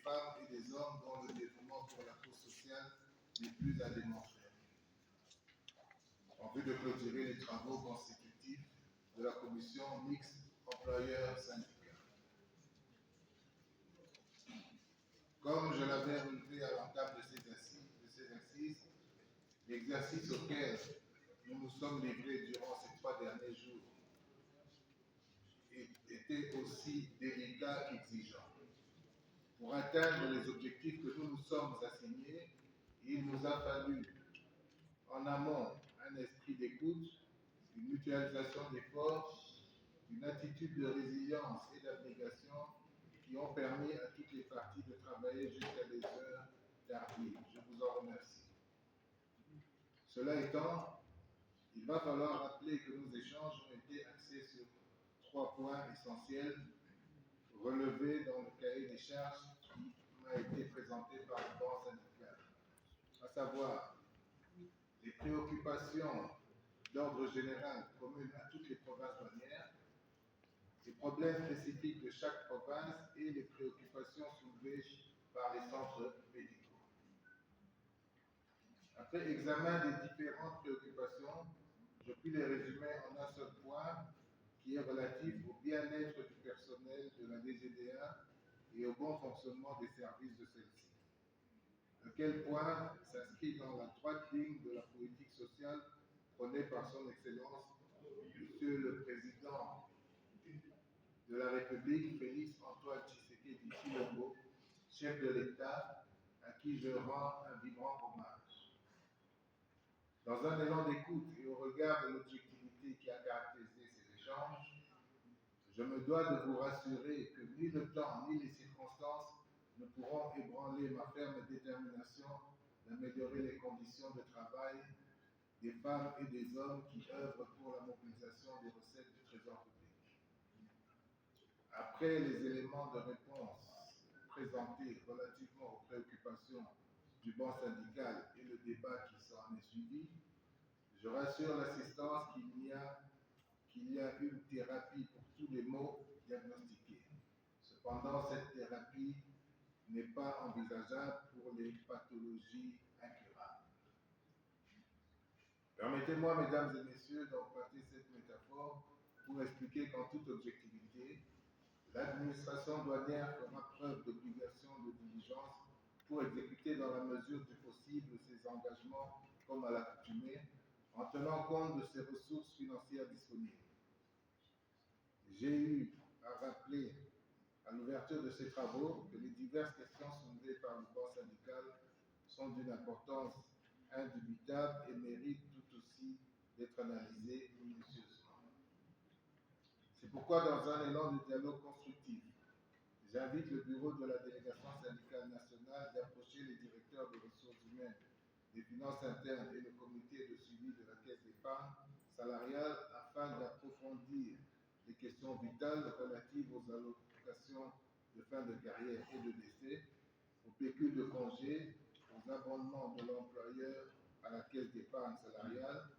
femmes et des hommes dont le dévouement pour la cause sociale n'est plus à démontrer, en vue de clôturer les travaux constitutifs de la commission mixte employeur-syndicat. Comme je l'avais relevé à l'entame de ces assises, l'exercice auquel nous nous sommes livrés durant ces 3 derniers jours était aussi délicat qu'exigeant. Pour atteindre les objectifs que nous nous sommes assignés, il nous a fallu en amont un esprit d'écoute, une mutualisation d'efforts, une attitude de résilience et d'abnégation qui ont permis à toutes les parties de travailler jusqu'à des heures tardives. Je vous en remercie. Cela étant, il va falloir rappeler que nos échanges ont été axés sur 3 points essentiels relevés dans le cahier des charges qui m'a été présenté par le banc syndical, à savoir les préoccupations d'ordre général communes à toutes les provinces douanières, les problèmes spécifiques de chaque province et les préoccupations soulevées par les centres médicaux. Après examen des différentes préoccupations, je puis les résumer en un seul point qui est relatif au bien-être du personnel de la DGDA et au bon fonctionnement des services de celle-ci. Lequel point s'inscrit dans la droite ligne de la politique sociale prônée par son Excellence, Monsieur le Président de la République, Félix Antoine Tshisekedi Tshilombo, chef de l'État, à qui je rends un vibrant hommage. Dans un élan d'écoute et au regard de l'objectivité qui a caractérisé ces échanges, je me dois de vous rassurer que ni le temps ni les circonstances ne pourront ébranler ma ferme détermination d'améliorer les conditions de travail des femmes et des hommes qui œuvrent pour la mobilisation des recettes du Trésor public. Après les éléments de réponse présentés relativement aux préoccupations du banc syndical et le débat qui s'en est suivi, je rassure l'assistance qu'il y a une thérapie pour tous les maux diagnostiqués. Cependant, cette thérapie n'est pas envisageable pour les pathologies incurables. Permettez-moi, mesdames et messieurs, d'emprunter cette métaphore pour expliquer qu'en toute objectivité, l'administration douanière fera preuve d'obligation de diligence pour exécuter dans la mesure du possible ses engagements comme à l'accoutumée, en tenant compte de ses ressources financières disponibles. J'ai eu à rappeler à l'ouverture de ces travaux que les diverses questions soulevées par le banc syndical sont d'une importance indubitable et méritent tout aussi d'être analysées minutieusement. C'est pourquoi, dans un élan de dialogue constructif, j'invite le bureau de la délégation syndicale nationale d'approcher les directeurs des ressources humaines, des finances internes et le comité de suivi de la caisse d'épargne salariale afin d'approfondir les questions vitales relatives aux allocations de fin de carrière et de décès, au pécule de congé, aux abondements de l'employeur à la caisse d'épargne salariale,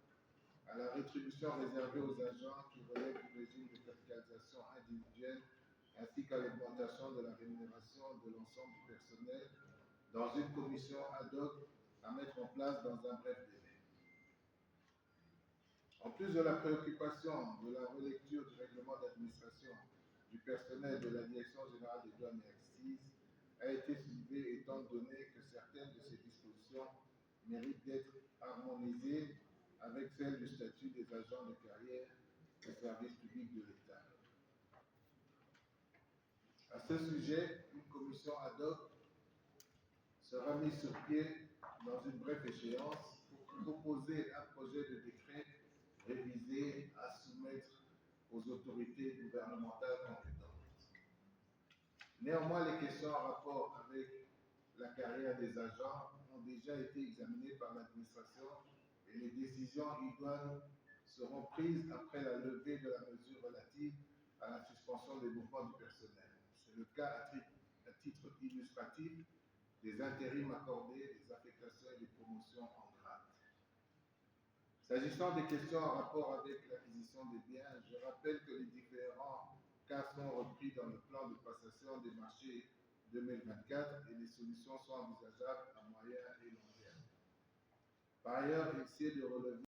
à la rétribution réservée aux agents qui relèvent du régime de capitalisation individuelle, ainsi qu'à l'augmentation de la rémunération de l'ensemble du personnel dans une commission ad hoc à mettre en place dans un bref délai. En plus de la préoccupation de la relecture du règlement d'administration du personnel de la Direction générale des douanes et accises a été soulevée étant donné que certaines de ces dispositions méritent d'être harmonisées avec celles du statut des agents de carrière des services publics de l'État. À ce sujet, une commission ad hoc sera mise sur pied dans une brève échéance pour proposer un projet de décret révisé à soumettre aux autorités gouvernementales compétentes. Néanmoins, les questions en rapport avec la carrière des agents ont déjà été examinées par l'administration et les décisions idoines seront prises après la levée de la mesure relative à la suspension des mouvements du personnel. C'est le cas à titre illustratif des intérims accordés, des affectations et des promotions en grade. S'agissant des questions en rapport avec l'acquisition des biens, je rappelle que les différents cas sont repris dans le plan de passation des marchés 2024 et les solutions sont envisageables à moyen et long terme. Par ailleurs, il essaie de relever